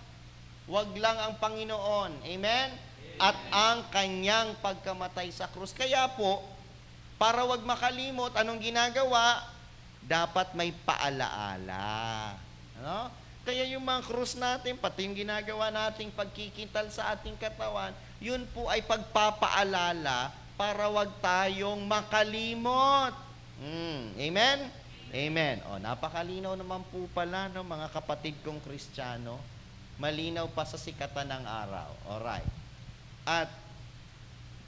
Huwag lang ang Panginoon. Amen? At ang kanyang pagkamatay sa krus. Kaya po, para wag makalimot, anong ginagawa? Dapat may paalaala. Ano? Kaya yung mga krus natin, pati yung ginagawa nating pagkikintal sa ating katawan, yun po ay pagpapaalala para wag tayong makalimot. Amen? Amen. Napakalinaw naman po pala ng mga kapatid kong Kristiyano. Malinaw pa sa sikatan ng araw. Alright. At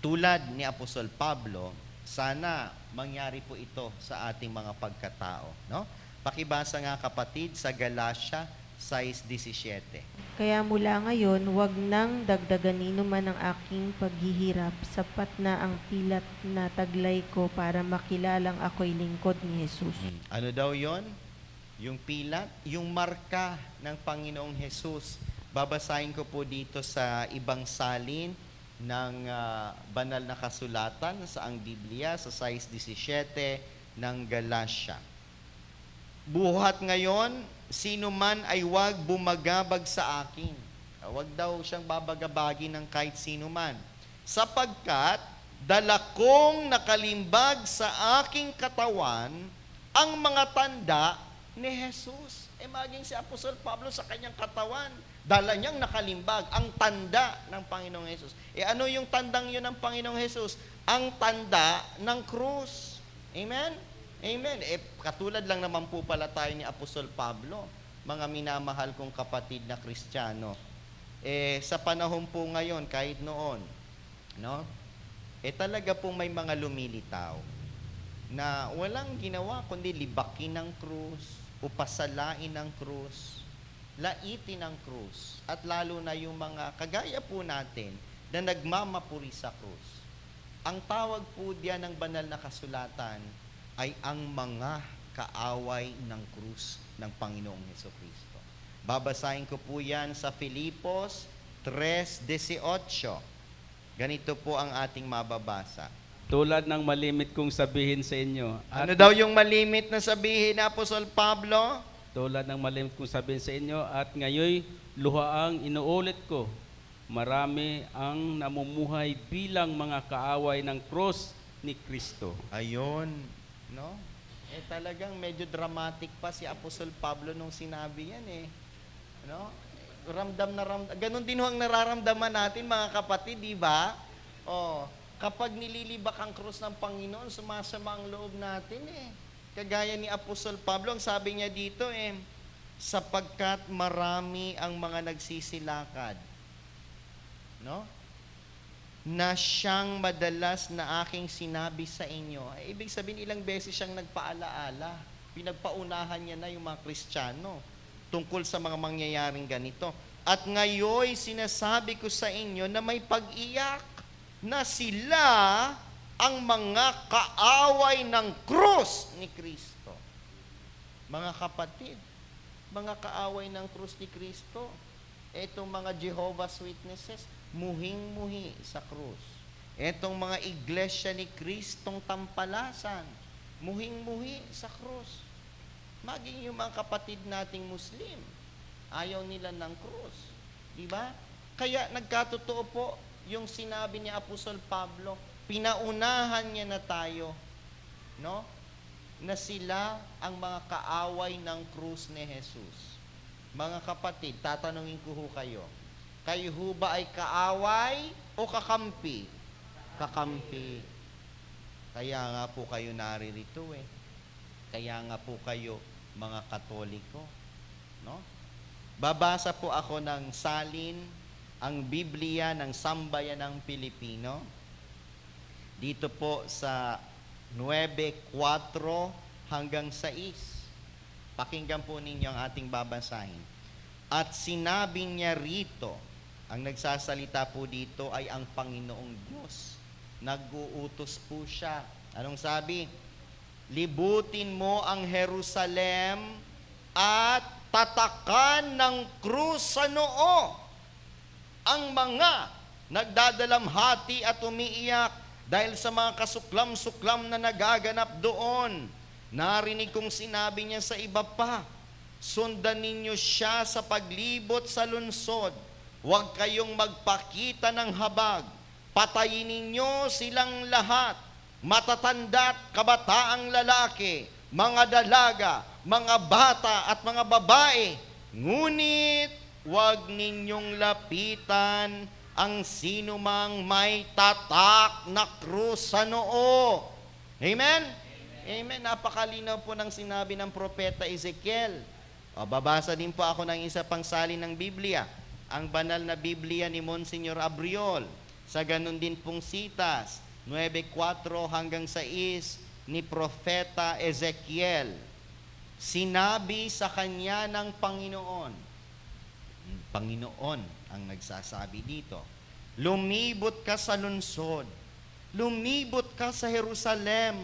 tulad ni Apostol Pablo, sana mangyari po ito sa ating mga pagkatao. No? Pakibasa nga kapatid sa Galacia 6:17. Kaya mula ngayon, huwag nang dagdagan ni man ang aking paghihirap, sapat na ang pilat na taglay ko para makilalang ako'y lingkod ni Jesus. Ano daw yon? Yung pilat, yung marka ng Panginoong Jesus. Babasahin ko po dito sa ibang salin ng banal na kasulatan sa ang Biblia, sa size 17 ng Galatia. Buhat ngayon, sino man ay huwag bumagabag sa akin. Huwag daw siyang babagabagi ng kahit sino man. Sapagkat dala kong nakalimbag sa aking katawan ang mga tanda ni Jesus. Maging si Apostol Pablo sa kanyang katawan, dala niyang nakalimbag ang tanda ng Panginoong Jesus. Ano yung tandang yun ng Panginoong Jesus? Ang tanda ng krus. Amen? Amen. Katulad lang naman po pala tayo ni Apostol Pablo, mga minamahal kong kapatid na Kristiyano. Sa panahon po ngayon, kahit noon, no? Talaga pong may mga lumilitaw na walang ginawa kundi libakin ng krus, upasalain ng krus, laitin ng krus, at lalo na yung mga kagaya po natin na nagmamapuri sa krus. Ang tawag po diyan ng banal na kasulatan ay ang mga kaaway ng krus ng Panginoong Hesukristo. Babasahin ko po yan sa Filipos 3:18. Ganito po ang ating mababasa. Tulad ng malimit kong sabihin sa inyo. Ano daw yung malimit na sabihin ni Apostol Pablo? Tulad ng malimit kong sabihin sa inyo, at ngayoy luhaang inuulit ko, marami ang namumuhay bilang mga kaaway ng cross ni Kristo. Ayun, no? Talagang medyo dramatic pa si Apostol Pablo nung sinabi yan No? Ramdam na ramdam. Ganon din ho ang nararamdaman natin mga kapatid, di ba? Kapag nililibak ang krus ng Panginoon, sumasama ang loob natin Kagaya ni Apostol Pablo, ang sabi niya dito sapagkat marami ang mga nagsisilakad. No? Na siyang madalas na aking sinabi sa inyo. Ibig sabihin, ilang beses siyang nagpaalaala. Pinagpaunahan niya na yung mga Kristiyano tungkol sa mga mangyayaring ganito. At ngayoy sinasabi ko sa inyo na may pag-iyak na sila ang mga kaaway ng krus ni Kristo. Mga kapatid, mga kaaway ng krus ni Kristo, etong mga Jehovah's Witnesses, muhing-muhi sa krus. Etong mga iglesia ni Kristong tampalasan, muhing-muhi sa krus. Maging yung mga kapatid nating Muslim, ayaw nila ng krus. Diba? Kaya nagkatotoo po yung sinabi ni Apostol Pablo, pinaunahan niya na tayo, no? Na sila ang mga kaaway ng krus ni Jesus. Mga kapatid, tatanungin ko ho kayo, kayo ho ba ay kaaway o kakampi? Kakampi. Kaya nga po kayo naririto Kaya nga po kayo mga Katoliko, no? Babasa po ako ng salin, ang Biblia ng Sambayan ng Pilipino. Dito po sa 9:4 hanggang 6. Pakinggan po ninyo ang ating babasahin. At sinabi niya rito, ang nagsasalita po dito ay ang Panginoong Diyos. Nag-uutos po siya. Anong sabi? Libutin mo ang Jerusalem at tatakan ng krus sa noo ang mga nagdadalamhati at umiiyak dahil sa mga kasuklam-suklam na nagaganap doon. Narinig kong sinabi niya sa iba pa, sundan ninyo siya sa paglibot sa lunsod. Huwag kayong magpakita ng habag. Patayin ninyo silang lahat. Matatanda't kabataang lalaki, mga dalaga, mga bata at mga babae. Ngunit huwag ninyong lapitan ang sinumang may tatak na krus sa noo. Amen? Amen. Napakalinaw po ng sinabi ng propeta Ezekiel. Babasa din po ako ng isa pang salin ng Biblia. Ang banal na Biblia ni Monsignor Abriol. Sa ganun din pong sitas, 9:4 hanggang 6 ni propeta Ezekiel. Sinabi sa kanya ng Panginoon, Panginoon ang nagsasabi dito, lumibot ka sa lunsod, lumibot ka sa Jerusalem,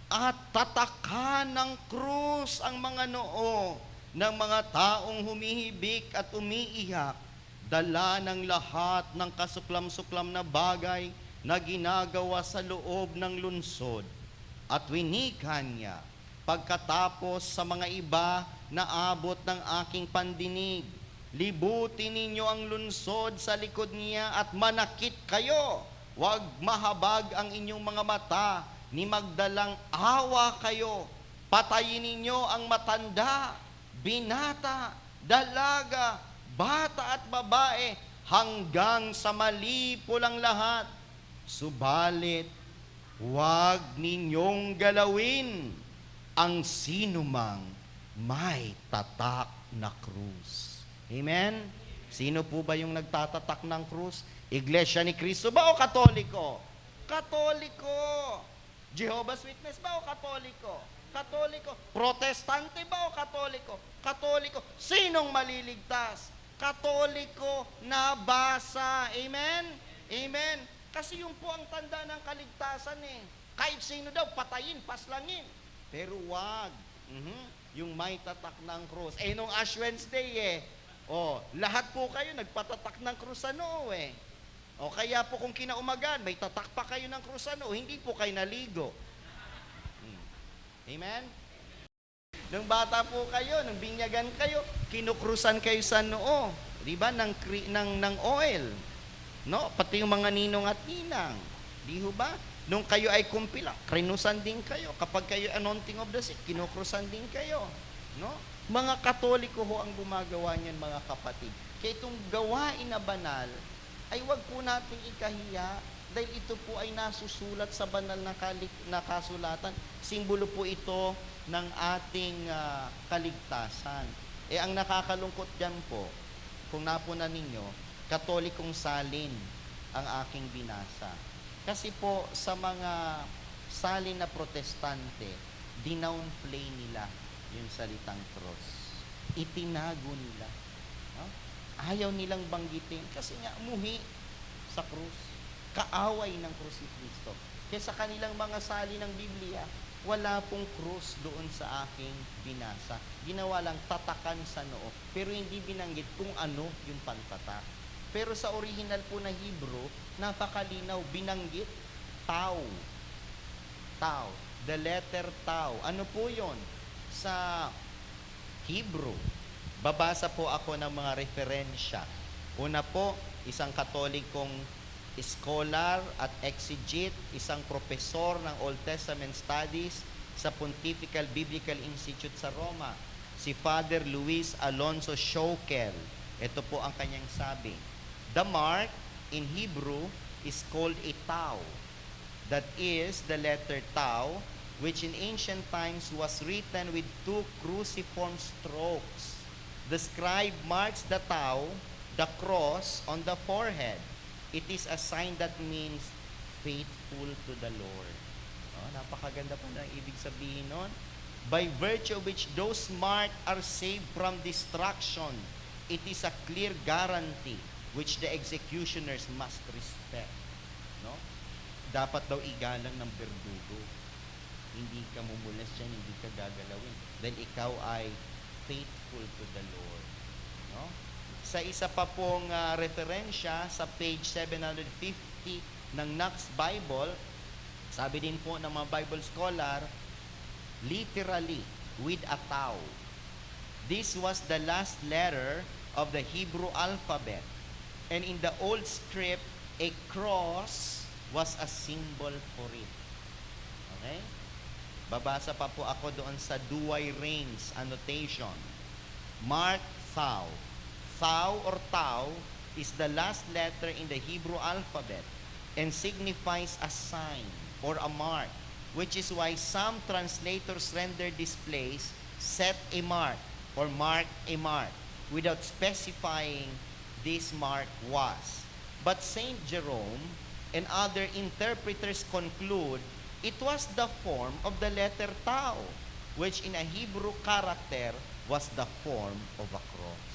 at tatakan ng krus ang mga noo ng mga taong humihibik at umiiyak, dala ng lahat ng kasuklam-suklam na bagay na ginagawa sa loob ng lungsod. At winikan niya, pagkatapos sa mga iba na abot ng aking pandinig, libutin ninyo ang lungsod sa likod niya at manakit kayo. Huwag mahabag ang inyong mga mata, ni magdalang awa kayo. Patayin ninyo ang matanda, binata, dalaga, bata at babae, hanggang sa malipo lang lahat. Subalit, huwag ninyong galawin ang sinumang may tatak na krus. Amen? Sino po ba yung nagtatatak ng krus? Iglesia ni Cristo ba o Katoliko? Katoliko. Jehovah's Witness ba o Katoliko? Katoliko. Protestante ba o Katoliko? Katoliko. Sinong maliligtas? Katoliko na basa. Amen? Amen. Kasi yung po ang tanda ng kaligtasan eh. Kahit sino daw, patayin, paslangin. Pero wag. Yung may tatak ng krus. Eh, nung Ash Wednesday eh, lahat po kayo nagpatatak ng krus sa noo eh. O kaya po kung kinaumagan, may tatak pa kayo ng krus sa noo, hindi po kayo naligo. Amen? Nung bata po kayo, nung binyagan kayo, kinukrusan kayo sa noo. Di ba? Ng oil. No? Pati yung mga ninong at ninang. Di ho ba? Nung kayo ay kumpila, krinusan din kayo. Kapag kayo anointing of the sick, kinukrusan din kayo. No? Mga Katoliko ho ang gumagawa niyan, mga kapatid. Kaya itong gawain na banal, ay wag po nating ikahiya dahil ito po ay nasusulat sa banal na kasulatan. Simbolo po ito ng ating kaligtasan. Eh ang nakakalungkot dyan po, kung napunan ninyo, Katolikong salin ang aking binasa. Kasi po sa mga salin na protestante, dinownplay nila yung salitang cross. Itinago nila. No? Ayaw nilang banggitin kasi nga umuhi sa krus. Kaaway ng krus ni Kristo. Kaya sa kanilang mga sali ng Biblia, wala pong krus doon sa aking binasa. Ginawa lang tatakan sa noo. Pero hindi binanggit kung ano yung pantatak. Pero sa original po na Hebrew, napakalinaw, binanggit tau. Tau. The letter tau. Ano po yon? Sa Hebrew, babasa po ako ng mga referensya. Una po, isang Katolikong scholar at exegete, isang profesor ng Old Testament Studies sa Pontifical Biblical Institute sa Roma, si Father Luis Alonso Schaukel. Ito po ang kanyang sabi. The mark in Hebrew is called a tau. That is the letter tau, which in ancient times was written with two cruciform strokes. The scribe marks the tau, the cross, on the forehead. It is a sign that means faithful to the Lord. Napakaganda pa ng ibig sabihin nun. By virtue of which those marked are saved from destruction. It is a clear guarantee which the executioners must respect. No? Dapat daw igalang ng berdugo. Hindi ka mumulas dyan, hindi ka gagalawin. Then ikaw ay faithful to the Lord. No? Sa isa pa pong referensya sa page 750 ng Knox Bible, sabi din po ng mga Bible scholar, literally, with a tau. This was the last letter of the Hebrew alphabet. And in the old script, a cross was a symbol for it. Okay? Babasa pa po ako doon sa Douay Rheims annotation. Mark thou. Thou or tau is the last letter in the Hebrew alphabet and signifies a sign or a mark, which is why some translators render this place set a mark or mark a mark without specifying this mark was. But Saint Jerome and other interpreters conclude it was the form of the letter tau, which in a Hebrew character was the form of a cross.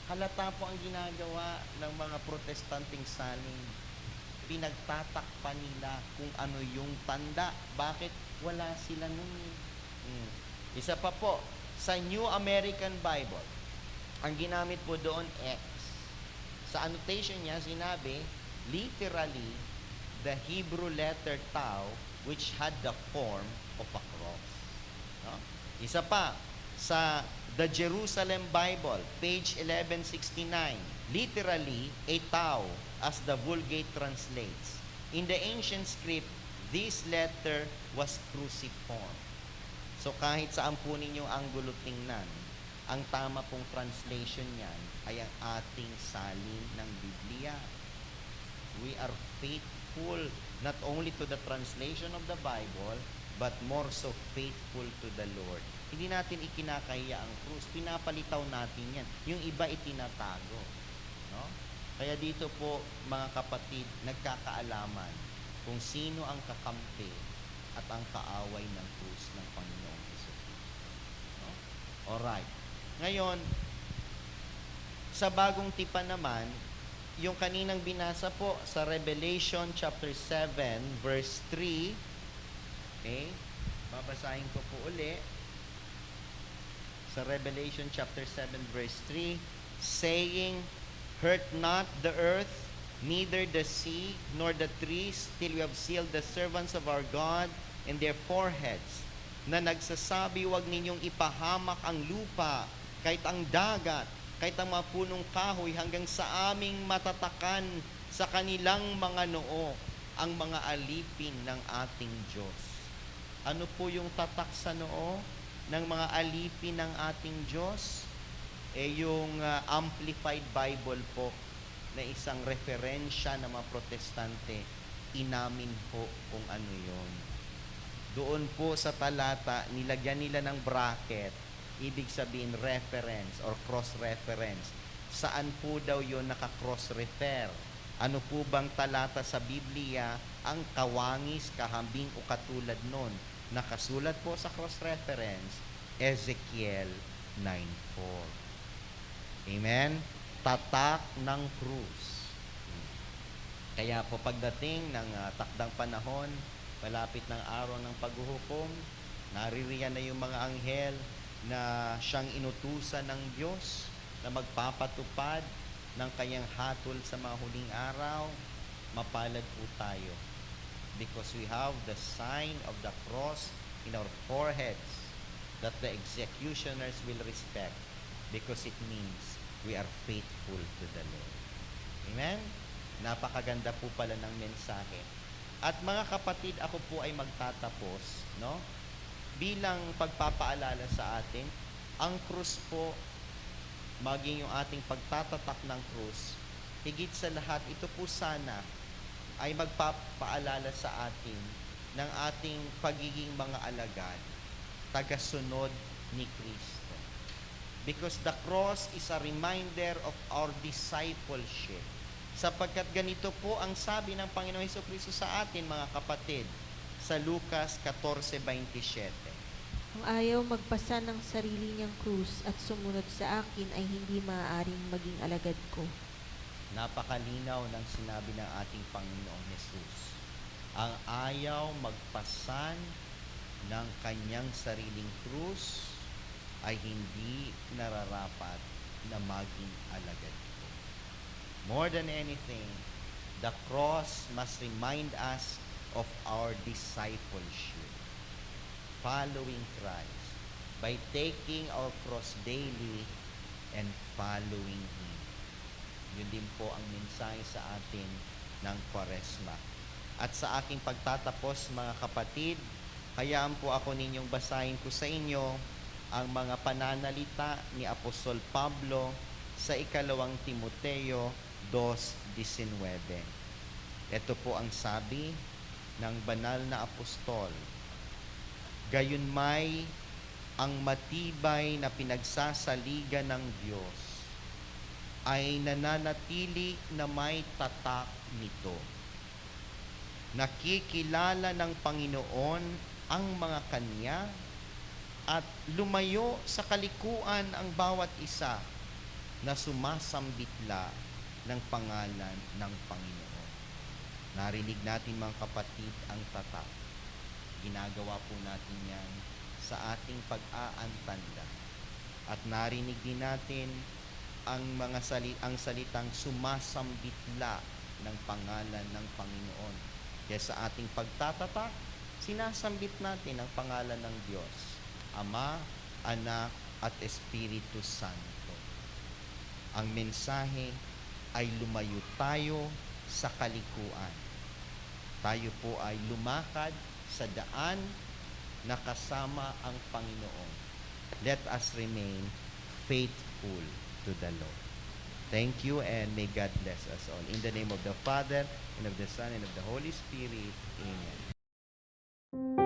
Halata po ang ginagawa ng mga protestanteng salin. pinagtatakpan nila kung ano yung tanda. Bakit wala sila nun? Isa pa po, sa New American Bible, ang ginamit po doon, X. Sa annotation niya, sinabi, literally, the Hebrew letter tau, which had the form of a cross. No? Isa pa, sa the Jerusalem Bible, page 1169, literally, a tau, as the Vulgate translates. In the ancient script, this letter was cruciform. So kahit saan po ninyong anggulo tingnan, ang tama pong translation niyan ay ang ating salin ng Biblia. We are faithful not only to the translation of the Bible, but more so faithful to the Lord. Hindi natin ikinakahiya ang krus. Pinapalitaw natin yan. Yung iba itinatago. No? Kaya dito po, mga kapatid, nagkakaalaman kung sino ang kakampi at ang kaaway ng krus ng Panginoong Hesus. No? Alright. Ngayon, sa bagong tipan naman, yung kaninang binasa po sa Revelation chapter 7 verse 3, okay? Babasahin ko po uli. Sa Revelation chapter 7 verse 3, saying, hurt not the earth, neither the sea, nor the trees, till we have sealed the servants of our God in their foreheads, na nagsasabi, huwag ninyong ipahamak ang lupa, kahit ang dagat, kahit ang mga punong kahoy, hanggang sa aming matatakan sa kanilang mga noo ang mga alipin ng ating Diyos. Ano po yung tatak sa noo ng mga alipin ng ating Diyos? Yung Amplified Bible po, na isang referensya ng mga protestante, inamin po kung ano yon. Doon po sa talata, nilagyan nila ng bracket, ibig sabihin reference or cross-reference. Saan po daw yon naka-cross-refer? Ano po bang talata sa Biblia ang kawangis, kahambing o katulad nun? Nakasulat po sa cross-reference, Ezekiel 9:4. Amen? Tatak ng krus. Kaya po pagdating ng takdang panahon, malapit ng araw ng paghuhukom, naririyan na yung mga anghel na siyang inutusan ng Diyos na magpapatupad ng kanyang hatol sa mga huling araw. Mapalad po tayo because we have the sign of the cross in our foreheads that the executioners will respect because it means we are faithful to the Lord. Amen? Napakaganda po pala ng mensahe. At mga kapatid, ako po ay magtatapos, no? Bilang pagpapaalala sa atin, ang krus po, maging yung ating pagtatatak ng krus, higit sa lahat, ito po sana ay magpapaalala sa atin ng ating pagiging mga alagad, tagasunod ni Kristo. Because the cross is a reminder of our discipleship. Sapagkat ganito po ang sabi ng Panginoong Hesukristo sa atin, mga kapatid, sa Lucas 14:27. Ang ayaw magpasa ng sarili niyang krus at sumunod sa akin ay hindi maaaring maging alagad ko. Napakalinaw ng sinabi ng ating Panginoong Hesus. Ang ayaw magpasan ng kanyang sariling krus ay hindi nararapat na maging alagad ko. More than anything, the cross must remind us of our discipleship, following Christ, by taking our cross daily and following Him. Yun din po ang mensahe sa atin ng Kwaresma. At sa aking pagtatapos, mga kapatid, hayaan po ako ninyong basahin ko sa inyo ang mga pananalita ni Apostol Pablo sa 2 Timoteo 2:19. Ito po ang sabi ng banal na apostol. Gayunmay ang matibay na pinagsasaligan ng Diyos ay nananatili na may tatak nito. Nakikilala ng Panginoon ang mga kanya at lumayo sa kalikuan ang bawat isa na sumasambitla ng pangalan ng Panginoon. Narinig natin mga kapatid ang tatak. Ginagawa po natin yan sa ating pag-aantanda. At narinig din natin ang ang salitang sumasambitla ng pangalan ng Panginoon. Kaya sa ating pagtatatak, sinasambit natin ang pangalan ng Diyos, Ama, Anak, at Espiritu Santo. Ang mensahe ay lumayo tayo sa kalikuan. Tayo po ay lumakad sa daan na kasama ang Panginoon. Let us remain faithful to the Lord. Thank you, and may God bless us all. In the name of the Father, and of the Son, and of the Holy Spirit. Amen.